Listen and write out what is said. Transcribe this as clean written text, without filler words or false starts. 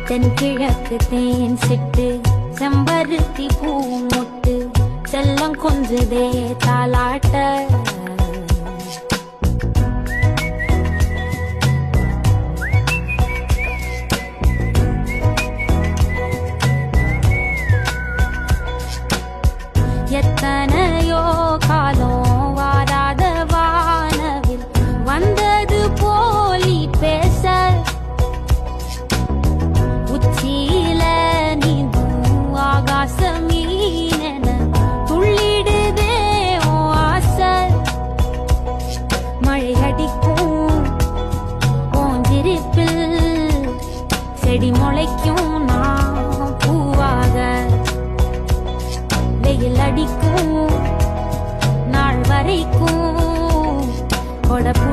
தென்கிழக்கு தேன் சிட்டு செம்பருத்தி பூ முட்டு செல்லம் கொஞ்சதே தாலாட்ட எத்தனையோ காலம் வாராத வானவில் வந்தது போலி பேச உச்சியில நீந்தும் ஆகாச மீனென துள்ளிடுதே ஓ ஆசை மழை அடிக்கும் ஓஞ்சிருப்பில் செடி முளைக்கும் நான் பூவாக வெயில் அடிக்கும் நாள் வரைக்கும் கொடப்பு